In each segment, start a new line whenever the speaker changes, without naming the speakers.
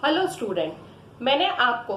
Hello student, मैंने आपको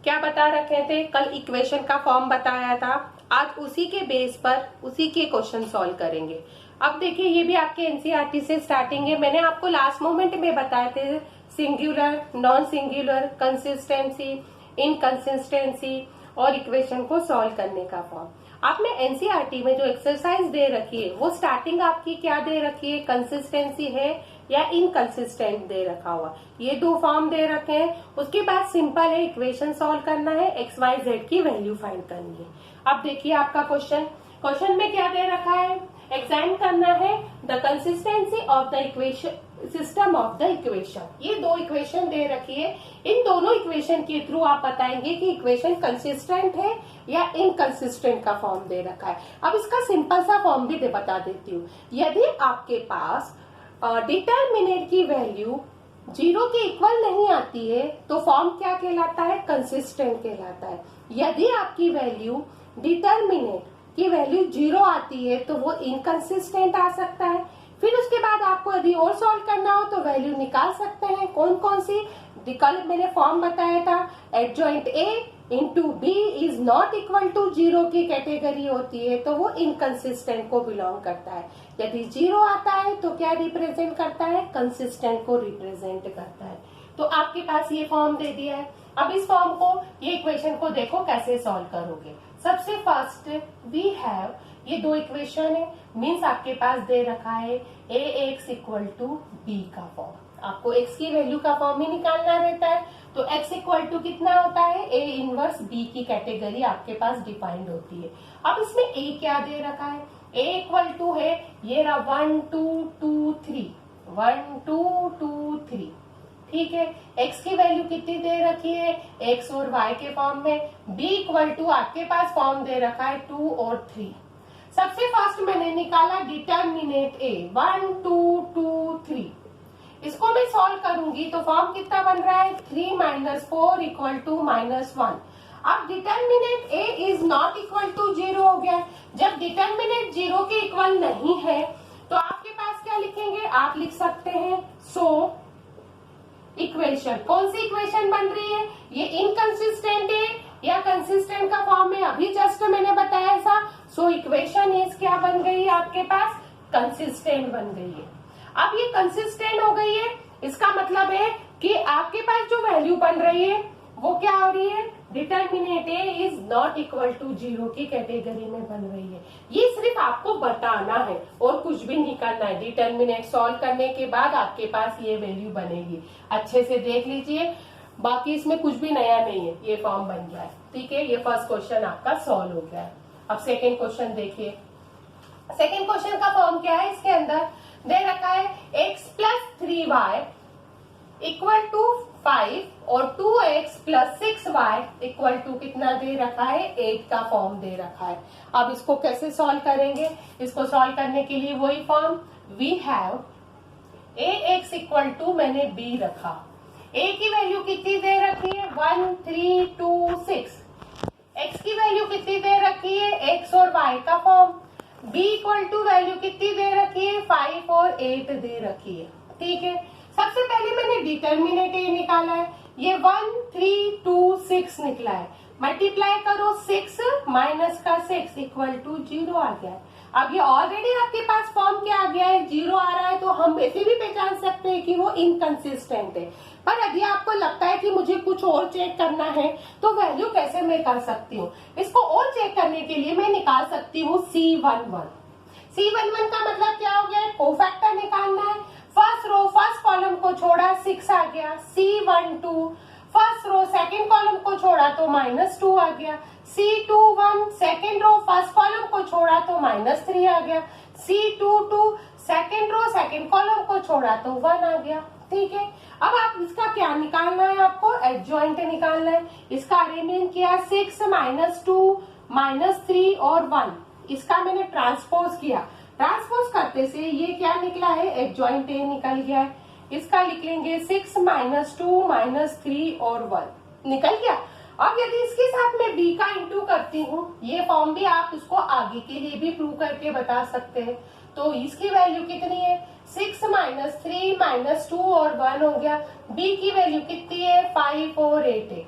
क्या बता रखे थे? कल इक्वेशन का फॉर्म बताया था। आज उसी के बेस पर उसी के क्वेश्चन सॉल्व करेंगे। अब देखिए, ये भी आपके एनसीईआरटी से स्टार्टिंग है। मैंने आपको लास्ट मोमेंट में बताए थे singular, non singular, consistency, inconsistency और इक्वेशन को सॉल्व करने का फॉर्म। आपने एनसीईआरटी में जो एक्सरसाइज दे रखी है वो स्टार्टिंग आपकी क्या दे रखी है? कंसिस्टेंसी है या इनकंसिस्टेंट दे रखा हुआ। ये दो फॉर्म दे रखे हैं। उसके बाद सिंपल है, इक्वेशन सॉल्व करना है, एक्स वाई जेड की वैल्यू फाइंड करनी है। अब देखिए आपका क्वेश्चन में क्या दे रखा है? एग्जामिन करना है the consistency of the equation, system of the equation. ये दो इक्वेशन दे रखी है। इन दोनों इक्वेशन के थ्रू आप बताएंगे कि इक्वेशन कंसिस्टेंट है या इनकंसिस्टेंट का फॉर्म दे रखा है। अब इसका सिंपल सा फॉर्म भी बता देती हूँ। यदि आपके पास डिटरमिनेंट की वैल्यू 0 के इक्वल नहीं आती है तो फॉर्म क्या कहलाता है? कंसिस्टेंट कहलाता है। यदि आपकी वैल्यू डिटरमिनेंट की वैल्यू 0 आती है तो वो इनकंसिस्टेंट आ सकता है। फिर उसके बाद आपको यदि और सॉल्व करना हो तो वैल्यू निकाल सकते हैं। कौन कौन सी? कल मैंने फॉर्म बताया था, adjoint A into B is not equal to 0 की कैटेगरी होती है तो वो इनकंसिस्टेंट को बिलोंग करता है। यदि 0 आता है तो क्या रिप्रेजेंट करता है? कंसिस्टेंट को रिप्रेजेंट करता है। तो आपके पास ये फॉर्म दे दिया है। अब इस फॉर्म को, ये इक्वेशन को देखो कैसे सॉल्व करोगे। सबसे फर्स्ट वी हैव, ये दो इक्वेशन है, मीन्स आपके पास दे रखा है ए एक्स इक्वल टू बी का फॉर्म। आपको x की वैल्यू का फॉर्म ही निकालना रहता है। तो x इक्वल टू कितना होता है? a इनवर्स b की कैटेगरी आपके पास डिफाइंड होती है। अब इसमें a क्या दे रखा है? a इक्वल टू है, ये रहा 1 2 2 3, 1 2 2 3। ठीक है, x की वैल्यू कितनी दे रखी है? x और y के फॉर्म में। b इक्वल टू आपके पास फॉर्म दे रखा है 2 और 3। सबसे फर्स्ट मैंने निकाला डिटरमिनेंट a, 1 2 2 3। इसको मैं सॉल्व करूंगी तो फॉर्म कितना बन रहा है? 3 - 4 इक्वल टू -1। अब determinant a is not equal to 0 हो गया। जब डिटरमिनेंट 0 के इक्वल नहीं है तो आपके पास क्या लिखेंगे? आप लिख सकते हैं सो इक्वेशन। कौन सी इक्वेशन बन रही है? ये इनकंसिस्टेंट है या कंसिस्टेंट का फॉर्म है? अभी जस्ट मैंने बताया ऐसा। सो इक्वेशन इज क्या बन गई है आपके पास? कंसिस्टेंट बन गई है। अब ये कंसिस्टेंट हो गई है, इसका मतलब है कि आपके पास जो वैल्यू बन रही है वो क्या हो रही है? Determinant A is not equal to 0 की कैटेगरी में बन रही है। ये सिर्फ आपको बताना है और कुछ भी नहीं करना है। डिटरमिनेंट सॉल्व करने के बाद आपके पास ये वैल्यू बनेगी। अच्छे से देख लीजिए, बाकी इसमें कुछ भी नया नहीं है, ये फॉर्म बन गया है। ठीक है, ये फर्स्ट क्वेश्चन आपका सॉल्व हो गया है। अब सेकेंड क्वेश्चन देखिए। सेकेंड क्वेश्चन का फॉर्म क्या है? इसके अंदर दे रखा है x plus 3y equal to 5 और 2x plus 6y equal to कितना दे रखा है? 8 का फॉर्म दे रखा है। अब इसको कैसे सॉल्व करेंगे? इसको सॉल्व करने के लिए वही form, we have ax equal to, मैंने b रखा। a की वैल्यू कितनी दे रखी है? 1 3 2 6। x की वैल्यू कितनी दे रखी है? x और y का form. b equal to value कितनी दे रखी है? 5 और 8 दे रखी है। ठीक है, सबसे पहले मैंने डिटरमिनेंट a निकाला है। ये 1 3 2 6 निकला है। मल्टीप्लाई करो, 6 माइनस का 6 इक्वल टू 0 आ गया है। अब ये ऑलरेडी आपके पास फॉर्म क्या आ गया है? 0 आ रहा है तो हम ऐसे भी पहचान सकते हैं कि वो इनकंसिस्टेंट है। पर यदि आपको लगता है कि मुझे कुछ और चेक करना है तो वैल्यू कैसे मैं कर सकती हूँ? इसको और चेक करने के लिए मैं निकाल सकती हूँ C11। C11 का मतलब क्या हो गया? कोफैक्टर निकालना है। फर्स्ट रो फर्स्ट कॉलम को छोड़ा, 6 आ गया। C12 first row second column को छोड़ा तो -2 आ गया। C21 second row first column को छोड़ा तो -3 आ गया। C22 second row second column को छोड़ा तो 1 आ गया। ठीक है, अब आप इसका क्या निकालना है? आपको एडजॉइंट निकालना है। इसका अरेंजमेंट किया, 6 -2 -3 और 1। इसका मैंने ट्रांसपोज किया। ट्रांसपोज करते से ये क्या निकला है? एडजॉइंट ए निकल गया है। इसका लिख लेंगे 6 -2 -3 और 1 निकल गया। अब यदि इसके साथ मैं b का इंटू करती हूँ, ये फॉर्म भी आप इसको आगे के लिए भी प्रूव करके बता सकते हैं। तो इसकी वैल्यू कितनी है 6 माइनस 3 माइनस 2 और 1 हो गया। बी की वैल्यू कितनी है 5 और 8 है।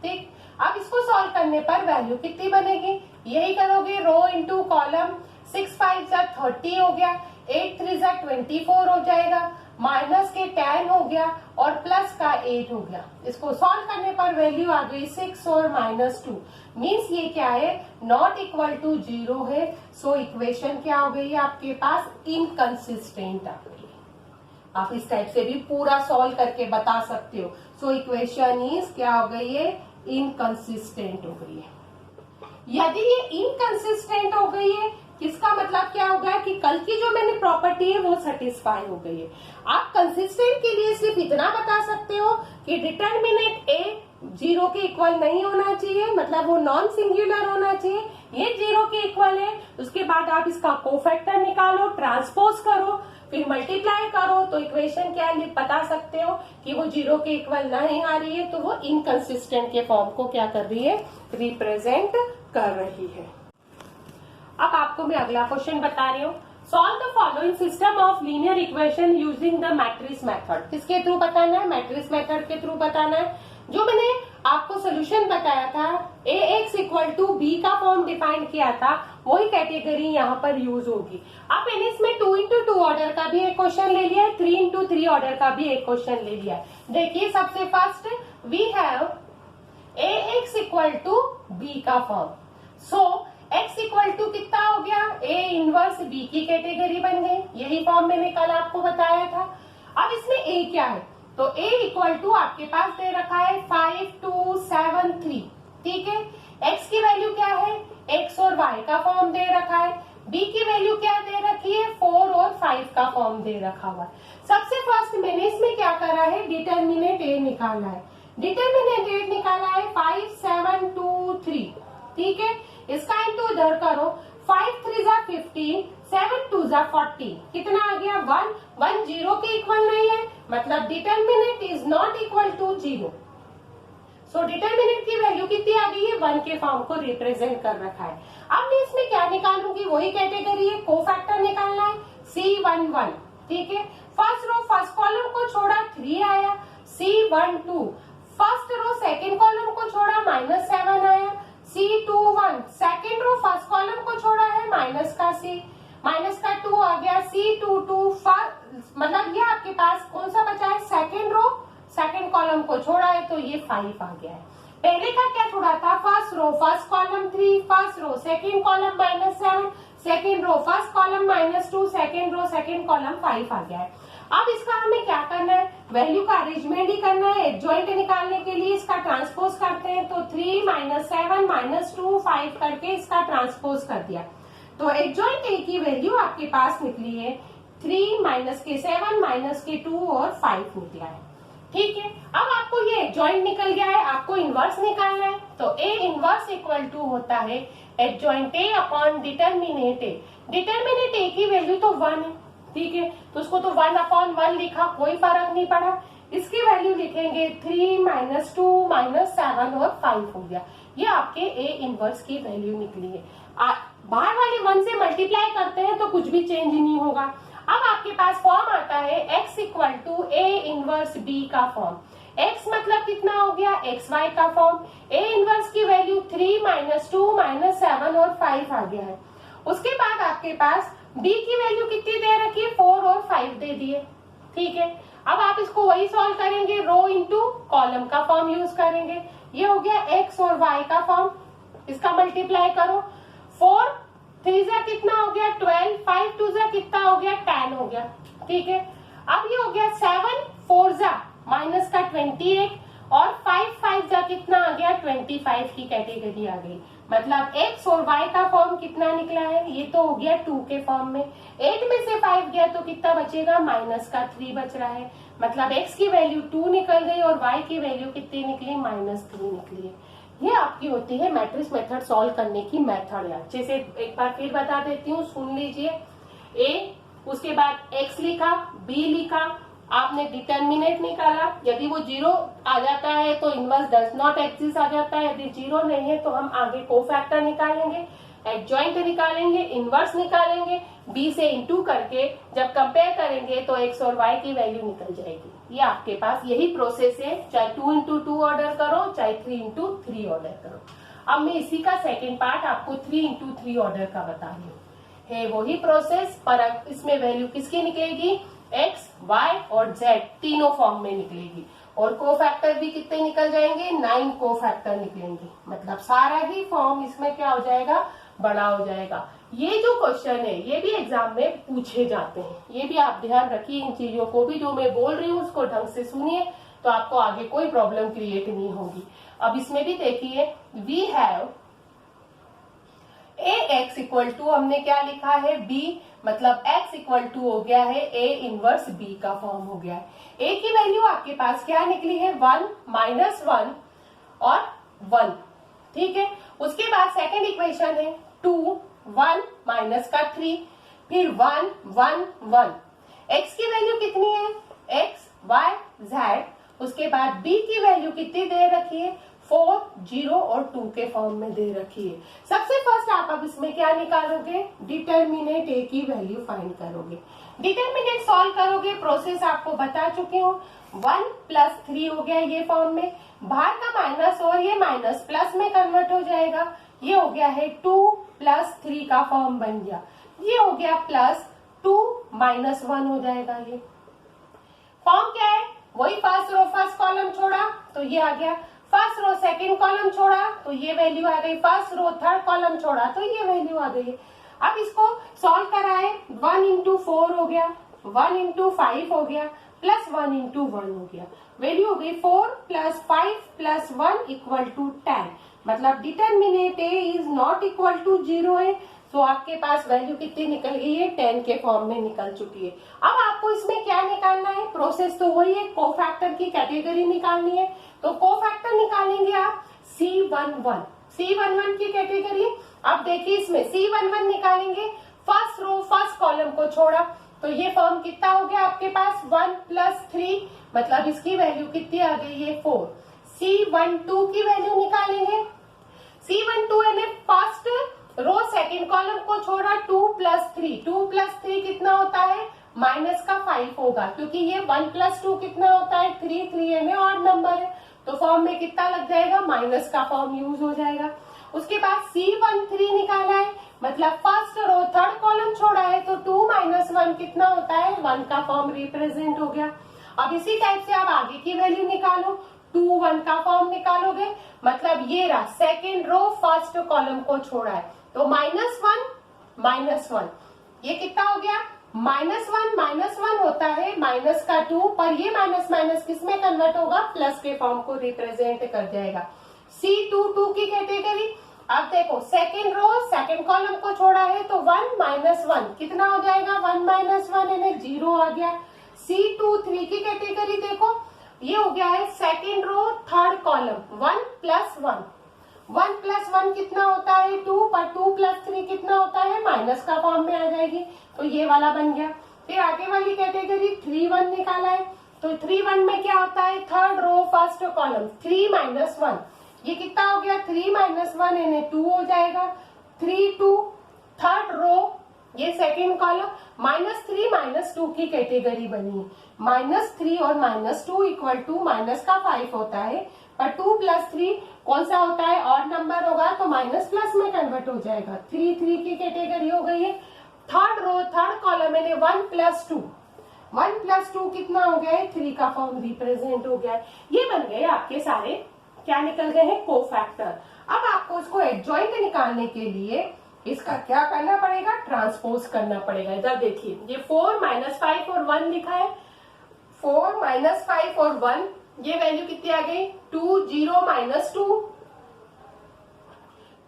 ठीक, अब इसको सॉल्व करने पर वैल्यू कितनी बनेगी, यही करोगे रो इंटू कॉलम, 6 5 जा 30 हो गया, 8 3 जा 24 हो जाएगा, माइनस के 10 हो गया और प्लस का 8 हो गया। इसको सॉल्व करने पर वैल्यू आ गई 6 और -2 मीन्स ये क्या है नॉट इक्वल टू 0 है। सो इक्वेशन क्या हो गई है आपके पास इनकंसिस्टेंट आ गई है। आप इस टाइप से भी पूरा सॉल्व करके बता सकते हो। सो इक्वेशन इज क्या हो गई है इनकंसिस्टेंट हो गई है। यदि ये इनकंसिस्टेंट हो गई है इसका मतलब क्या हो गया कि कल की जो मैंने प्रॉपर्टी है वो सेटिस्फाई हो गई है। आप कंसिस्टेंट के लिए सिर्फ इतना बता सकते हो कि डिटर्मिनेंट ए 0 के इक्वल नहीं होना चाहिए, मतलब वो नॉन सिंगुलर होना चाहिए। ये 0 के इक्वल है, उसके बाद आप इसका कोफैक्टर निकालो, ट्रांसपोज करो, फिर मल्टीप्लाई करो तो इक्वेशन क्या है बता सकते हो कि वो 0 के इक्वल नहीं आ रही है, तो वो इनकंसिस्टेंट के फॉर्म को क्या कर रही है रिप्रेजेंट कर रही है। अब आपको मैं अगला क्वेश्चन बता रही हूँ। Solve the following system of linear equation using the matrix method. किसके थ्रू बताना है, मैट्रिक्स मेथड के थ्रू बताना है। जो मैंने आपको सोल्यूशन बताया था ax इक्वल टू बी का फॉर्म डिफाइन किया था, वही कैटेगरी यहाँ पर यूज होगी। अब मैंने इसमें 2 इंटू 2 ऑर्डर का भी एक क्वेश्चन ले लिया है, 3 इंटू 3 ऑर्डर का भी एक क्वेश्चन ले लिया है। देखिए सबसे first we have ax equal to B का form. So x equal to कितना हो गया a इनवर्स b की कैटेगरी बन गई, यही फॉर्म मैंने कल आपको बताया था। अब इसमें a क्या है, तो a इक्वल टू आपके पास दे रखा है 5 2 7 3, ठीक है। x की वैल्यू क्या है, x और y का फॉर्म दे रखा है। b की वैल्यू क्या दे रखी है 4 और 5 का फॉर्म दे रखा हुआ है। सबसे फर्स्ट मैंने इसमें क्या करा है डिटर्मिनेंट a निकाला है। डिटर्मिनेंट a निकाला है 5 7 2 3, ठीक है। इसका इंटू इधर करो, 5 3 जा 15, 7 2 जा 40, कितना आ गया 1 1 0 के इक्वल नहीं है, मतलब determinant is not equal to 0। So determinant की वैल्यू कितनी आ गई है 1 के फॉर्म को रिप्रेजेंट कर रखा है। अब मैं इसमें क्या निकालूंगी, वही कैटेगरी है, कोफैक्टर निकालना है C11, ठीक है। फर्स्ट रो फर्स्ट कॉलम को छोड़ा 3 आया, C12 first row second column को छोड़ा -7 आया, C21 second row first column को छोड़ा है माइनस का 2 आ गया, C22 मतलब ये आपके पास कौन सा बचा है सेकेंड रो सेकेंड कॉलम को छोड़ा है तो ये 5 आ गया है। पहले का क्या छोड़ा था first row first column 3, first row second column -7, second row first column -2, second row second column 5 आ गया है। अब इसका हमें क्या करना है, वैल्यू का अरेंजमेंट ही करना है। एडजॉइंट निकालने के लिए इसका ट्रांसपोज करते हैं, तो 3 -7 -2 5 करके इसका ट्रांसपोज कर दिया, तो एडजॉइंट ए की वैल्यू आपके पास निकली है 3 -7 -2 और 5 निकला है, ठीक है। अब आपको ये एडजॉइंट निकल गया है, आपको इनवर्स निकालना है, तो ए इनवर्स इक्वल टू होता है adjoint A upon determinant A. Determinant A की वैल्यू तो 1 है, ठीक है, तो उसको तो 1/1 लिखा, कोई फर्क नहीं पड़ा। इसकी वैल्यू लिखेंगे 3 -2 -7 और 5 हो गया। ये आपके ए इनवर्स की वैल्यू निकली है। बाहर वाले 1 से मल्टीप्लाई करते हैं तो कुछ भी चेंज नहीं होगा। अब आपके पास फॉर्म आता है x equal to A inverse b का फॉर्म। x मतलब कितना हो गया xy का फॉर्म। a इनवर्स की वैल्यू 3 -2 -7 और 5 आ गया है। उसके बाद आपके पास b की वैल्यू कितनी दे रखी है 4 और 5 दे दिए, ठीक है। अब आप इसको वही सॉल्व करेंगे, रो इंटू कॉलम का फॉर्म यूज करेंगे। ये हो गया x और y का फॉर्म, इसका मल्टीप्लाई करो, 4 3 जा कितना हो गया 12, 5 2 जा कितना हो गया 10 हो गया, ठीक है। अब ये हो गया 7 4 जा माइनस का 28 और 5 5 जा कितना आ गया 25 की कैटेगरी आ गई। मतलब x और y का फॉर्म कितना निकला है, ये तो हो गया 2 के फॉर्म में। 8 में से 5 गया तो कितना बचेगा माइनस का 3 बच रहा है। मतलब x की वैल्यू 2 निकल गई और y की वैल्यू कितनी निकली -3 निकली है। ये आपकी होती है मैट्रिक्स मेथड सॉल्व करने की मेथड। है अच्छे से एक बार फिर बता देती हूँ, सुन लीजिए। a उसके बाद x लिखा, b लिखा, आपने डिटर्मिनेंट निकाला, यदि वो 0 आ जाता है तो इनवर्स डज नॉट एग्जिस्ट आ जाता है, यदि 0 नहीं है तो हम आगे कोफैक्टर निकालेंगे। एडजॉइंट निकालेंगे, इनवर्स निकालेंगे, बी से इंटू करके जब कंपेयर करेंगे तो एक्स और वाई की वैल्यू निकल जाएगी। ये आपके पास यही प्रोसेस है, चाहे 2 इंटू 2 ऑर्डर करो, चाहे 3 इंटू 3 ऑर्डर करो। अब मैं इसी का सेकेंड पार्ट आपको 3 इंटू 3 ऑर्डर का बता रही हूँ। है वही प्रोसेस, पर इसमें वैल्यू किसकी निकलेगी, एक्स, वाई और जेड तीनों फॉर्म में निकलेगी। और कोफैक्टर भी कितने निकल जाएंगे, 9 कोफैक्टर निकलेंगे। मतलब सारा ही फॉर्म इसमें क्या हो जाएगा, बड़ा हो जाएगा। ये जो क्वेश्चन है ये भी एग्जाम में पूछे जाते हैं, ये भी आप ध्यान रखिए। इन चीजों को भी जो मैं बोल रही हूँ उसको ढंग से सुनिए, तो आपको आगे कोई प्रॉब्लम क्रिएट नहीं होगी। अब इसमें भी देखिए, we have A X equal to, हमने क्या लिखा है, बी, मतलब x इक्वल टू हो गया है a इनवर्स b का फॉर्म हो गया है। a की वैल्यू आपके पास क्या निकली है, 1, -1 और 1, ठीक है। उसके बाद सेकंड इक्वेशन है 2, 1 माइनस का 3, फिर 1, 1, 1। x की वैल्यू कितनी है, x, y, z। उसके बाद b की वैल्यू कितनी दे रखी है, 4, 0 और 2 के फॉर्म में दे रखी है। सबसे फर्स्ट आप अब इसमें क्या निकालोगे, डिटर्मिनेंट a की वैल्यू फाइंड करोगे। डिटर्मिनेंट सॉल्व करोगे, प्रोसेस आपको बता चुकी हूँ। 1 + 3 हो गया ये फॉर्म में, बाहर का माइनस और ये माइनस प्लस में कन्वर्ट हो जाएगा। ये हो गया है 2 + 3 का फॉर्म बन गया। ये हो गया +2 - 1 हो जाएगा। ये फॉर्म क्या है, वही फर्स्ट रो फर्स्ट कॉलम छोड़ा तो ये आ गया, फर्स्ट रो सेकंड कॉलम छोड़ा तो ये वैल्यू आ गई, फर्स्ट रो थर्ड कॉलम छोड़ा तो ये वैल्यू आ गई। अब इसको सॉल्व कराए, 1 × 4 हो गया, 1 × 5 हो गया, +1 × 1 हो गया। वैल्यू हो गई 4 + 5 + 1 = 10। मतलब determinant a is not equal to 0 है। तो आपके पास वैल्यू कितनी निकल गई है, 10 के फॉर्म में निकल चुकी है। अब आपको इसमें क्या निकालना है, प्रोसेस तो वही है, कोफैक्टर की कैटेगरी निकालनी है। तो कोफैक्टर निकालेंगे आप C11, C11 की कैटेगरी। अब देखिए इसमें C11 निकालेंगे, फर्स्ट रो फर्स्ट कॉलम को छोड़ा तो ये फॉर्म कितना हो गया आपके पास, 1 + 3, मतलब इसकी वैल्यू कितनी आ गई है, 4। C12 की वैल्यू निकालेंगे, C12 यानी फर्स्ट रो सेकंड कॉलम को छोड़ा, 2 + 3, 2 + 3 कितना होता है, -5 होगा, क्योंकि ये 1 + 2 कितना होता है, 3, 3 यानी ऑड नंबर है, तो फॉर्म में कितना लग जाएगा, माइनस का फॉर्म यूज हो जाएगा। उसके बाद C13 निकाला है, मतलब फर्स्ट रो थर्ड कॉलम छोड़ा है तो 2 - 1 कितना होता है, 1 का फॉर्म रिप्रेजेंट हो गया। अब इसी टाइप से आप आगे की वैल्यू निकालो, 2, 1 का फॉर्म निकालोगे, मतलब ये रहा सेकेंड रो फर्स्ट कॉलम को छोड़ा है तो -1 - 1, ये कितना हो गया, -1 होता है माइनस का 2, पर ये माइनस माइनस किस में कन्वर्ट होगा, प्लस के फॉर्म को रिप्रेजेंट कर जाएगा। C22 की कैटेगरी। अब देखो सेकेंड रो सेकेंड कॉलम को छोड़ा है तो 1 - 1 कितना हो जाएगा, 1 - 1 यानी 0 आ गया। C23 की कैटेगरी देखो, ये हो गया है सेकेंड रो थर्ड कॉलम, 1 + 1, 1 + 1 कितना होता है, 2, पर 2 + 3 कितना होता है, माइनस का फॉर्म में आ जाएगी, तो ये वाला बन गया। फिर आगे वाली कैटेगरी 3, 1 निकाला है, तो 3, 1 में क्या होता है, थर्ड रो फर्स्ट कॉलम, 3 - 1, ये कितना हो गया, 3 - 1 यानी 2 हो जाएगा। 3, 2 थर्ड रो, ये सेकेंड कॉलम, -3 - 2 की कैटेगरी बनी। -3 और -2 = माइनस का 5 होता है, पर 2 + 3 कौन सा होता है, ऑड नंबर होगा तो माइनस प्लस में कन्वर्ट हो जाएगा। 3, 3 की कैटेगरी हो गई है। थर्ड रो थर्ड कॉलम यानी 1 + 2, 1 + 2 कितना हो गया है, 3 का फॉर्म रिप्रेजेंट हो गया है। ये बन गए आपके सारे, क्या निकल गए हैं, कोफैक्टर। अब आपको इसको एडजॉइंट निकालने के लिए इसका क्या करना पड़ेगा, ट्रांसपोज करना पड़ेगा। इधर देखिए ये 4 - 5 और 1 लिखा है, 4 - 5 और 1, ये वैल्यू कितनी आ गई, 2, 0 - 2,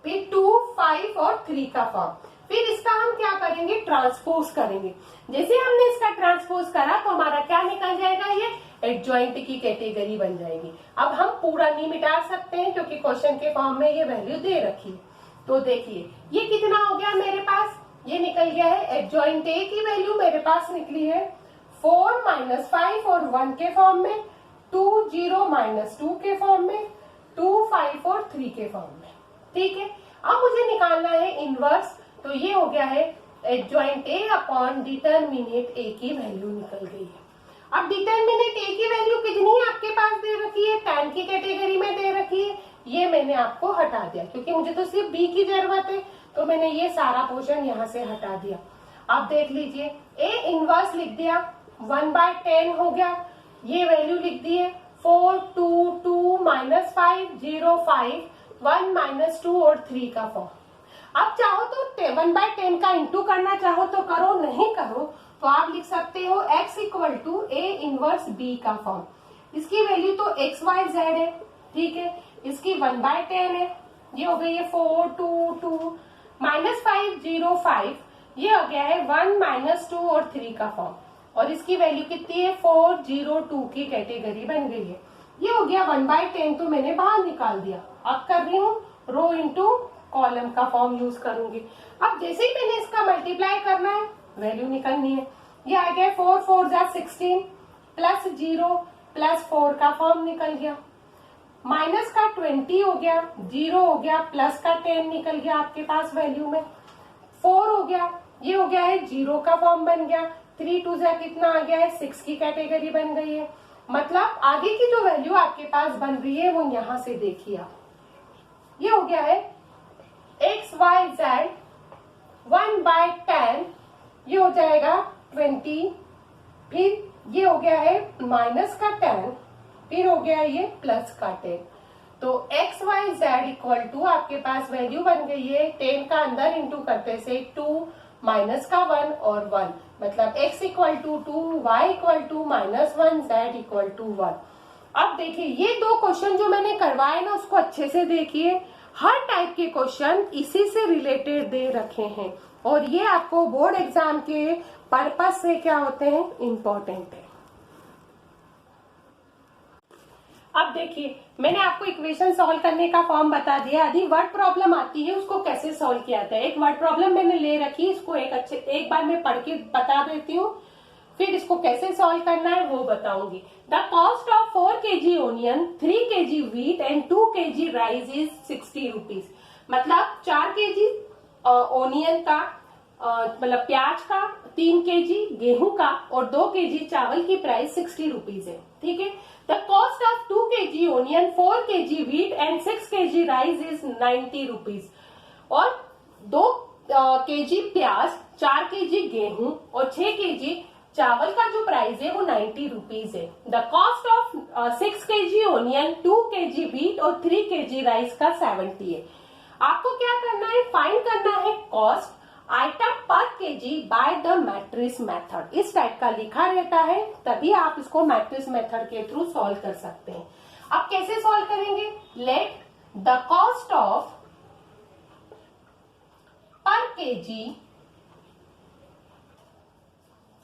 फिर 2, 5 और 3 का फॉर्म। फिर इसका हम क्या करेंगे, ट्रांसपोज करेंगे। जैसे हमने इसका ट्रांसपोज करा तो हमारा क्या निकल जाएगा, ये एडजॉइंट की कैटेगरी बन जाएगी। अब हम पूरा नहीं मिटा सकते हैं क्योंकि क्वेश्चन के फॉर्म में ये वैल्यू दे रखी है। तो देखिए ये कितना हो गया मेरे पास, ये निकल गया है एडजॉइंट ए की वैल्यू मेरे पास निकली है 4 - 5 और 1 के फॉर्म में, 2, 0 - 2 के फॉर्म में, 2, 5 और 3 के फॉर्म में। ठीक है, अब मुझे निकालना है इनवर्स, तो ये हो गया है एडजॉइंट ए अपॉन डिटरमिनेट ए की वैल्यू निकल गई है। अब डिटरमिनेट ए की वैल्यू कितनी है आपके पास दे रखी है, tan की कैटेगरी में दे रखी है, ये मैंने आपको हटा दिया क्योंकि मुझे तो सिर्फ b की जरूरत है, तो मैंने ये सारा पोर्शन यहाँ से हटा दिया। अब देख लीजिए a इनवर्स लिख दिया, 1/10 हो गया, ये वैल्यू लिख दी है 4 2 2 -5 0 5 1 -2 और 3 का फॉर्म। अब चाहो तो 1/10 का इंटू करना चाहो तो करो, नहीं करो तो आप लिख सकते हो x equal to a inverse b का फॉर्म। इसकी वैल्यू तो x y z है, ठीक है, इसकी 1/10 है, ये हो गई है 4 2 2 -5 0 5, ये हो गया है 1 -2 और 3 का फॉर्म, और इसकी वैल्यू कितनी है 4 0 2 की कैटेगरी बन गई है। ये हो गया 1/10, तो मैंने बाहर निकाल दिया। अब कर रही हूँ रो इंटू कॉलम का फॉर्म यूज करूंगी। अब जैसे ही मैंने इसका मल्टीप्लाई करना है वैल्यू निकलनी है, ये आ गया 4 4 16 प्लस 0 प्लस 4 का फॉर्म निकल गया, माइनस का 20 हो गया, 0 हो गया, प्लस का 10 निकल गया आपके पास वैल्यू में, 4 हो गया, ये हो गया है 0 का फॉर्म बन गया, 3 2 कितना आ गया है 6 की कैटेगरी बन गई है। मतलब आगे की जो वैल्यू आपके पास बन रही है वो यहां से देखिए आप, ये हो गया है x y z 1/10, ये हो जाएगा 20, फिर ये हो गया है माइनस का 10, फिर हो गया ये प्लस का 10। तो x y z equal to आपके पास वैल्यू बन गई है 10 का अंदर इंटू करते से 2 माइनस का 1 और 1, मतलब x equal to 2, y equal to -1, z equal to 1। अब देखिए ये दो क्वेश्चन जो मैंने करवाए ना उसको अच्छे से देखिए, हर टाइप के क्वेश्चन इसी से रिलेटेड दे रखे हैं और ये आपको बोर्ड एग्जाम के पर्पस से क्या होते हैं, इम्पोर्टेंट है। अब देखिए मैंने आपको इक्वेशन सॉल्व करने का फॉर्म बता दिया, यदि वर्ड प्रॉब्लम आती है उसको कैसे सॉल्व किया जाता है। एक वर्ड प्रॉब्लम मैंने ले रखी, इसको एक बार मैं पढ़ के बता देती हूँ, फिर इसको कैसे सॉल्व करना है वो बताऊंगी। The cost of 4 kg onion, 3 kg wheat and 2 kg rice is 60 rupees. मतलब 4 kg ओनियन का मतलब प्याज का, 3 kg गेहूं का और 2 kg चावल की प्राइस 60 रुपीज है, ठीक है। The cost of 2 kg onion, 4 kg wheat and 6 kg rice is 90 rupees. और 2 kg प्याज, 4 kg गेहूं और 6 kg चावल का जो प्राइस है वो 90 रुपीज है। The cost of 6 kg onion, 2 kg wheat और 3 kg राइस का 70 है। आपको क्या करना है, फाइंड करना है कॉस्ट आइटम पर KG by the matrix method. इस टाइप का लिखा रहता है, तभी आप इसको मैट्रिक्स मेथड के थ्रू सॉल्व कर सकते हैं। अब कैसे सॉल्व करेंगे, लेट द कॉस्ट ऑफ पर केजी,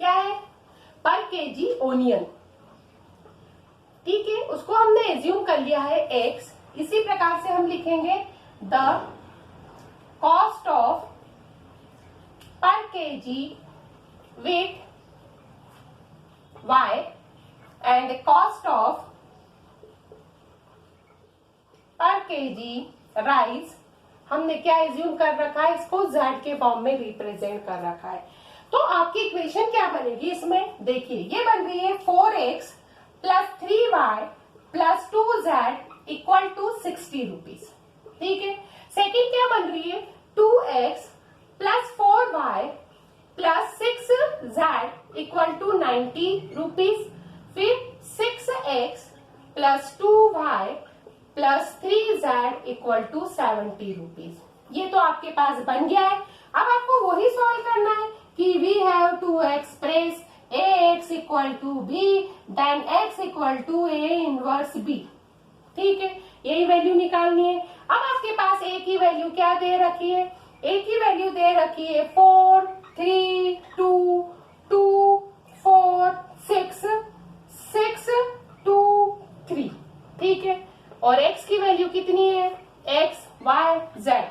क्या है, पर केजी ओनियन, ठीक है, उसको हमने एज्यूम कर लिया है x। इसी प्रकार से हम लिखेंगे द कॉस्ट ऑफ पर KG wheat y and cost of पर केजी राइस, हमने क्या एज्यूम कर रखा है, इसको z के फॉर्म में रिप्रेजेंट कर रखा है। तो आपकी इक्वेशन क्या बनेगी इसमें, देखिए ये बन रही है 4x plus 3y plus 2z equal to 60 rupees, ठीक है। सेकेंड क्या बन रही है 2x plus 4y plus 6z equal to 90 rupees, फिर 6x plus 2y plus 3z equal to 70 rupees. ये तो आपके पास बन गया है। अब आपको वही सॉल्व करना है कि we have to express ax equal to b then x equal to a inverse b, ठीक है, यही वैल्यू निकालनी है। अब आपके पास a की वैल्यू क्या दे रखी है, a की वैल्यू दे रखी है 4 3 2 2 4 6 6 2 3, ठीक है, और x की वैल्यू कितनी है x y z।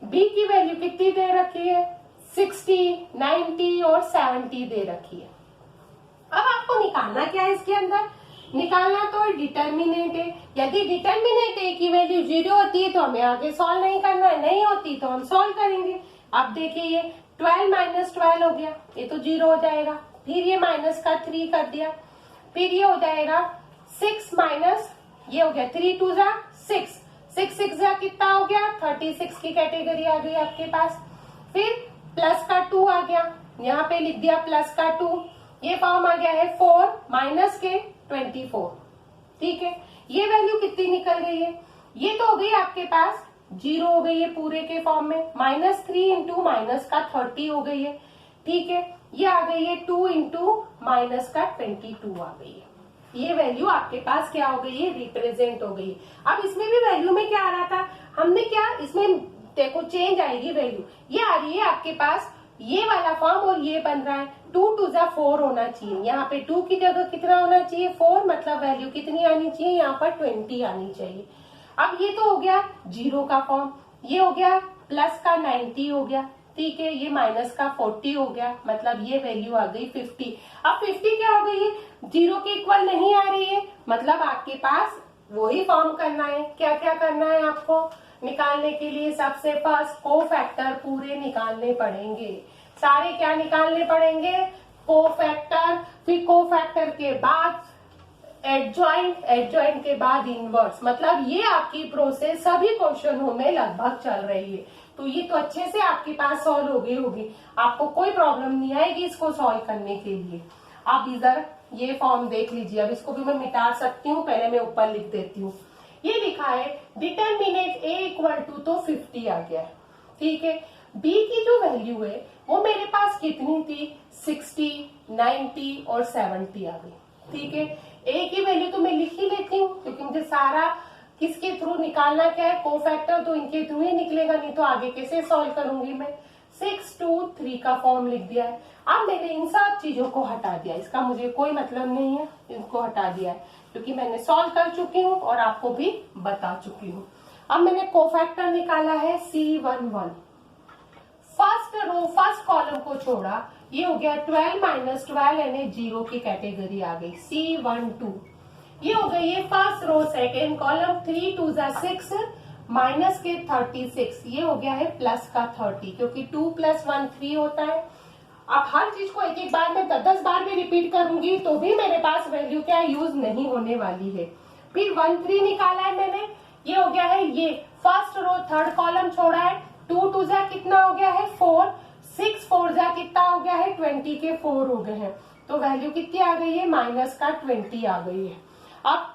b की वैल्यू कितनी दे रखी है 60 90 और 70 दे रखी है। अब आपको निकालना क्या है इसके अंदर, निकालना तो डिटर्मिनेंट है। यदि डिटर्मिनेंट ए की वैल्यू 0 होती है तो हमें आगे सॉल्व नहीं करना है, नहीं होती तो हम सॉल्व करेंगे। अब देखिए ये 12 माइनस 12 हो गया, ये तो 0 हो जाएगा। फिर ये माइनस का 3 कर दिया, फिर ये हो जाएगा 6 माइनस, ये हो गया 3 2 जा 6, 6 6 जा कितना हो गया 36 की कैटेगरी आ गई आपके पास। फिर प्लस का 2 आ गया, यहाँ पे लिख दिया प्लस का 2, ये फॉर्म आ गया है 4 माइनस के 24। ठीक है, ये वैल्यू कितनी निकल गई है, ये तो हो गई आपके पास 0 हो गई है पूरे के फॉर्म में, -3 इंटू माइनस का 30 हो गई है। ठीक है, ये आ गई है 2 इंटू माइनस का 22 आ गई है। ये वैल्यू आपके पास क्या हो गई है, रिप्रेजेंट हो गई है। अब इसमें भी वैल्यू में क्या आ रहा था, हमने क्या इसमें देखो चेंज आएगी वैल्यू, ये आ रही है आपके पास ये वाला फॉर्म और ये बन रहा है 2 2 जा 4 होना चाहिए। यहाँ पे 2 की जगह कितना होना चाहिए 4, मतलब वैल्यू कितनी आनी चाहिए, यहाँ पर 20 आनी चाहिए। अब ये तो हो गया 0 का फॉर्म, ये हो गया प्लस का 90 हो गया। ठीक है, ये माइनस का 40 हो गया, मतलब ये वैल्यू आ गई 50। अब 50 क्या हो गई है, 0 के इक्वल नहीं आ रही है, मतलब आपके पास वही फॉर्म करना है। क्या क्या करना है आपको निकालने के लिए, सबसे फर्स्ट कोफैक्टर पूरे निकालने पड़ेंगे, सारे क्या निकालने पड़ेंगे, कोफैक्टर, फिर कोफैक्टर के बाद एडजॉइंट, एडजॉइंट के बाद इनवर्स, मतलब ये आपकी प्रोसेस सभी क्वेश्चनों में लगभग चल रही है। तो ये तो अच्छे से आपके पास सॉल्व हो गई होगी, आपको कोई प्रॉब्लम नहीं आएगी इसको सॉल्व करने के लिए। आप इधर ये फॉर्म देख लीजिए, अब इसको भी मैं मिटा सकती हूँ, पहले मैं ऊपर लिख देती हूँ। ये लिखा है डिटर्मिनेंट ए इक्वल टू, तो 50 आ गया है। ठीक है, बी की जो वैल्यू है वो मेरे पास कितनी थी, 60, 90 और 70 आ गई। ठीक है, ए की वैल्यू तो मैं लिख ही लेती हूँ क्योंकि मुझे सारा किसके थ्रू निकालना क्या है, कोफैक्टर, तो इनके थ्रू ही निकलेगा, नहीं तो आगे कैसे सॉल्व करूंगी मैं। 6 2 3 का फॉर्म लिख दिया है। अब मैंने इन सब चीजों को हटा दिया, इसका मुझे कोई मतलब नहीं है, इनको हटा दिया है क्योंकि मैंने सॉल्व कर चुकी हूँ और आपको भी बता चुकी हूँ। अब मैंने कोफैक्टर निकाला है C11, first row first column को छोड़ा, ये हो गया 12 माइनस 12 यानी 0 की कैटेगरी आ गई C12। ये हो गई है फर्स्ट रो सेकेंड कॉलम, 3 2 जा 6 माइनस के 36, ये हो गया है प्लस का 30 क्योंकि 2 + 1 3 होता है। अब हर चीज को एक एक बार में 10 बार में रिपीट करूंगी तो भी मेरे पास वैल्यू क्या यूज नहीं होने वाली है। फिर 1 3 निकाला है मैंने, ये हो गया है, ये फर्स्ट रो थर्ड कॉलम छोड़ा है, 2 2 जा कितना हो गया है 4, 6 4 जा कितना हो गया है 20 के 4 हो गए हैं, तो वैल्यू कितनी आ गई है माइनस का 20 आ गई है। अब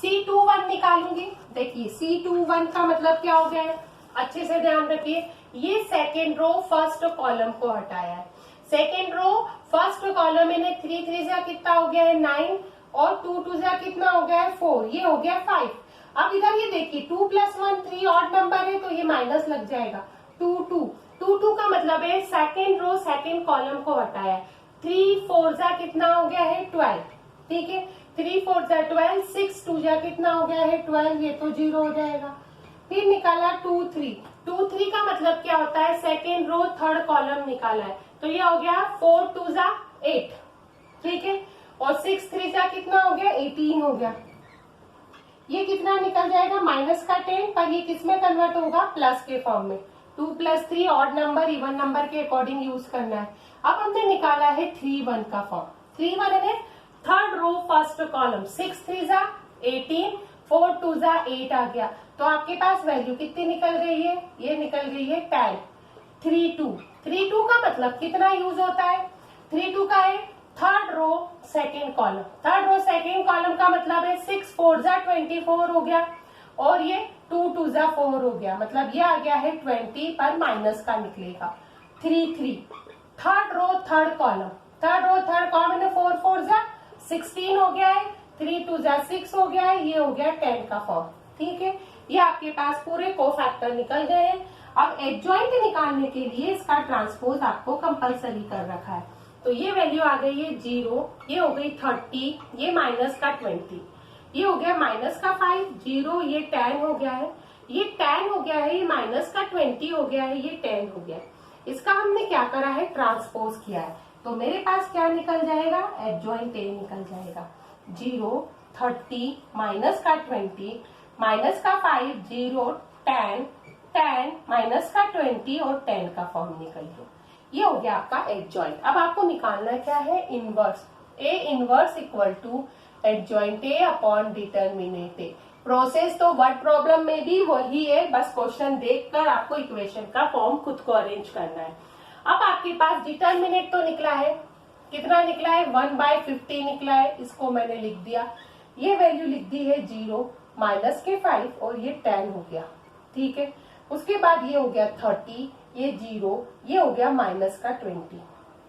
C21 निकालूंगी, देखिए C21 का मतलब क्या हो गया है, अच्छे से ध्यान रखिए, ये सेकेंड रो फर्स्ट कॉलम को हटाया है। सेकेंड रो फर्स्ट कॉलम मैंने 3 3 जा कितना हो गया है 9 और 2 2 जा कितना हो गया है 4, ये हो गया 5। अब इधर ये देखिए 2 + 1 3 ऑड नंबर है तो ये माइनस लग जाएगा, 2 2 2 2 का मतलब है सेकेंड रो सेकेंड कॉलम को हटाया, 3 4 जा कितना हो गया है 12। ठीक है, 3 4 जा 12, 6 2 जा कितना हो गया है 12, ये तो 0 हो जाएगा। फिर निकाला 2 3, 2 3 का मतलब क्या होता है, सेकेंड रो थर्ड कॉलम निकाला है, तो ये हो गया 4 2 जा 8। ठीक है, और 6 3 जा कितना हो गया 18 हो गया, ये कितना निकल जाएगा माइनस का 10, पर ये किसमें कन्वर्ट होगा प्लस के फॉर्म में। 2 + 3 ऑड नंबर इवन नंबर के अकॉर्डिंग यूज करना है। अब हमने निकाला है 3 1 का फॉर्म, 3 1 है थर्ड रो फर्स्ट कॉलम, 6 3 जा 18, 4 2 जा 8 आ गया, तो आपके पास वैल्यू कितनी निकल गई है, ये निकल गई है 10। 3 2 3 2 का मतलब कितना यूज होता है, 3 2 का है third row second column, third row second column का मतलब है 6 4 जा 24 हो गया और ये 2 2 जा 4 हो गया, मतलब ये आ गया है 20 पर माइनस का निकलेगा। 3 3 third row third column, third row third column में 4 4 जा 16 हो गया है, 3 2 जा 6 हो गया है, ये हो गया 10 का फॉर्म। ठीक है, ये आपके पास पूरे कोफैक्टर निकल गए हैं। अब एडजॉइंट निकालने के लिए इसका ट्रांसपोज आपको कंपलसरी कर रखा है, तो ये वैल्यू आ गई है 0, ये हो गई 30, ये माइनस का 20, ये हो गया माइनस का 5, 0, ये 10 हो गया है, ये 10 हो गया है, ये माइनस का 20 हो गया है, ये 10 हो गया है। इसका हमने क्या करा है ट्रांसपोज किया है, तो मेरे पास क्या निकल जाएगा, एडजॉइंट ए निकल जाएगा। 0 30 माइनस का 20 माइनस का 5 0 10 10 माइनस का 20 और 10 का फॉर्म निकल लो। ये हो गया आपका एडजॉइंट। अब आपको निकालना क्या है, inverse. A inverse equal to adjoint A upon determinant A. Process तो वर्ड प्रॉब्लम में भी वही है, बस क्वेश्चन देखकर आपको इक्वेशन का फॉर्म खुद को अरेंज करना है। अब आपके पास डिटरमिनेंट तो निकला है, कितना निकला है, 1/50 निकला है, इसको मैंने लिख दिया। ये वैल्यू लिख दी है 0 माइनस के 5 और ये 10 हो गया, ठीक है। उसके बाद ये हो गया 30, ये 0, ये हो गया माइनस का 20,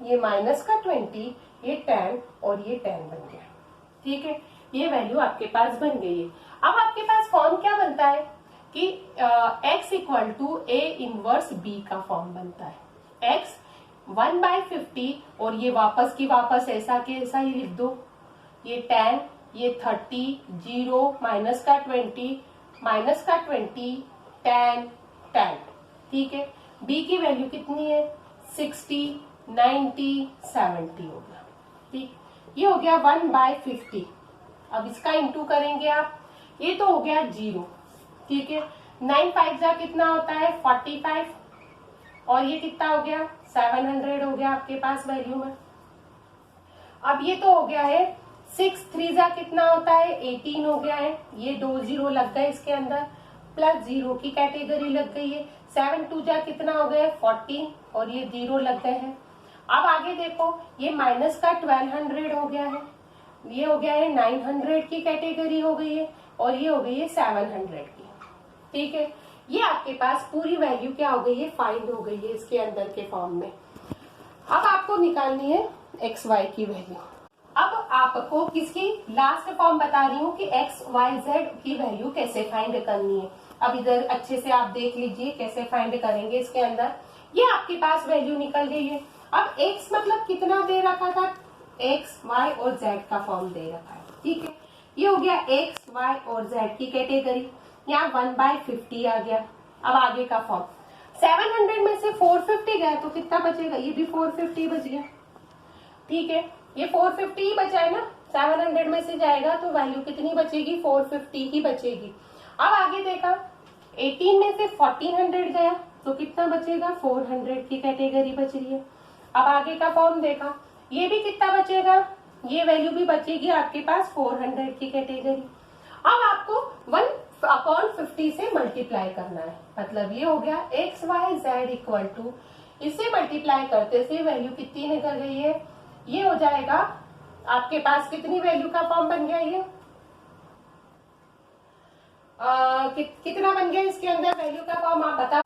ये माइनस का 20, ये 10 और ये 10 बन गया, ठीक है। ये वैल्यू आपके पास बन गई है। अब आपके पास फॉर्म क्या बनता है कि x equal to A inverse b का फॉर्म बनता है। x 1/50 और ये वापस की वापस ऐसा के ऐसा ही लिख दो, ये 10, ये 30, 0 माइनस का 20 माइनस का 20 10 10, ठीक है। b की वैल्यू कितनी है, 60 90 70 हो गया, ठीक। ये हो गया 1/50। अब इसका इंटू करेंगे आप, ये तो हो गया 0, ठीक है। 9 5 जा कितना होता है 45 और ये कितना हो गया 700 हो गया आपके पास वैल्यू में। अब ये तो हो गया है 6 3 जा कितना होता है 18 हो गया है, ये 2 0 लग गए इसके अंदर, प्लस 0 की कैटेगरी लग गई है। 7 2 जा कितना हो गया 14 और ये 0 लग गए हैं। अब आगे देखो, ये माइनस का 1200 हो गया है, ये हो गया है 900 की कैटेगरी हो गई है और ये हो गई है 700 की, ठीक है। ये आपके पास पूरी वैल्यू क्या हो गई है, फाइंड हो गई है इसके अंदर के फॉर्म में। अब आपको निकालनी है एक्स वाई की वैल्यू। अब आपको किसकी लास्ट फॉर्म बता रही हूँ कि एक्स वाई जेड की वैल्यू कैसे फाइंड करनी है। अब इधर अच्छे से आप देख लीजिए कैसे फाइंड करेंगे। इसके अंदर ये आपके पास वैल्यू निकल गई है। अब एक्स मतलब कितना दे रखा था, एक्स वाई और जेड का फॉर्म दे रखा है, ठीक है। ये हो गया एक्स वाई और जेड की कैटेगरी, यहाँ 1/50 आ गया। अब आगे का फॉर्म 700 में से 450 गया तो कितना बचेगा, ये भी 450 बच गया, ठीक है। ये 450 ही बचा है ना, 700 में से जाएगा तो वैल्यू कितनी बचेगी 450 ही बचेगी। अब आगे देखा 18 में से 1400 गया तो कितना बचेगा 400 की कैटेगरी बच रही है। अब आगे का फॉर्म देखा, ये भी कितना बचेगा, ये वैल्यू भी बचेगी आपके पास 400 की कैटेगरी। अब आपको 1/50 से मल्टीप्लाई करना है, मतलब ये हो गया X Y Z equal to, इससे मल्टीप्लाई करते से वैल्यू कितनी निकल गई है, ये हो जाएगा आपके पास कितनी वैल्यू का फॉर्म बन गया, ये कितना बन गया इसके अंदर वैल्यू का फॉर्म आप बता।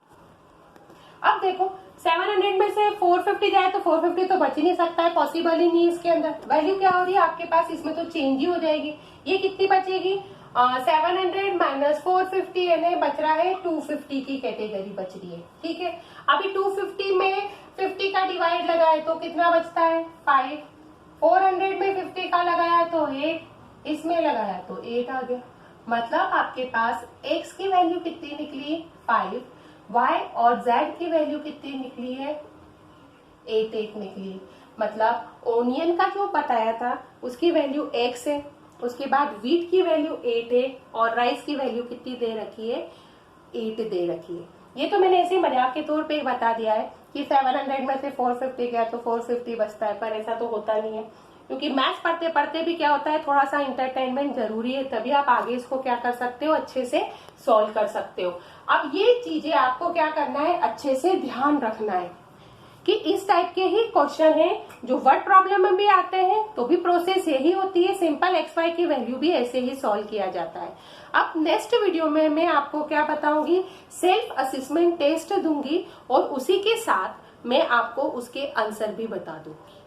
अब देखो 700 में से 450 जाए तो 450 तो बच ही नहीं सकता है, पॉसिबल ही नहीं है। इसके अंदर वैल्यू क्या हो रही है आपके पास, इसमें तो चेंज ही हो जाएगी। ये कितनी बचेगी 700 माइनस 450 यानी बच रहा है 250 की कैटेगरी बच रही है, ठीक है। अभी 250 में 50 का डिवाइड लगाए तो कितना बचता है 5, 400 में 50 का लगाया तो 8, इसमें लगाया तो 8 आ गया। मतलब आपके पास x की वैल्यू कितनी निकली 5, y और z की वैल्यू कितनी निकली है 8 निकली। मतलब ओनियन का जो बताया था उसकी वैल्यू x है, उसके बाद व्हीट की वैल्यू 8 है और राइस की वैल्यू कितनी दे रखी है 8 दे रखी है। ये तो मैंने ऐसे मजाक के तौर पे बता दिया है कि 700 में से 450 गया तो 450 बचता है, पर ऐसा तो होता नहीं है, क्योंकि मैथ्स पढ़ते पढ़ते भी क्या होता है थोड़ा सा इंटरटेनमेंट जरूरी है, तभी आप आगे इसको क्या कर सकते हो अच्छे से सॉल्व कर सकते हो। अब ये चीजें आपको क्या करना है अच्छे से ध्यान रखना है कि इस टाइप के ही क्वेश्चन हैं जो वर्ड प्रॉब्लम में भी आते हैं, तो भी प्रोसेस यही होती है, सिंपल एक्स वाई की वैल्यू भी ऐसे ही सॉल्व किया जाता है। अब नेक्स्ट वीडियो में मैं आपको क्या बताऊंगी, सेल्फ असेसमेंट टेस्ट दूंगी और उसी के साथ मैं आपको उसके आंसर भी बता दूंगी।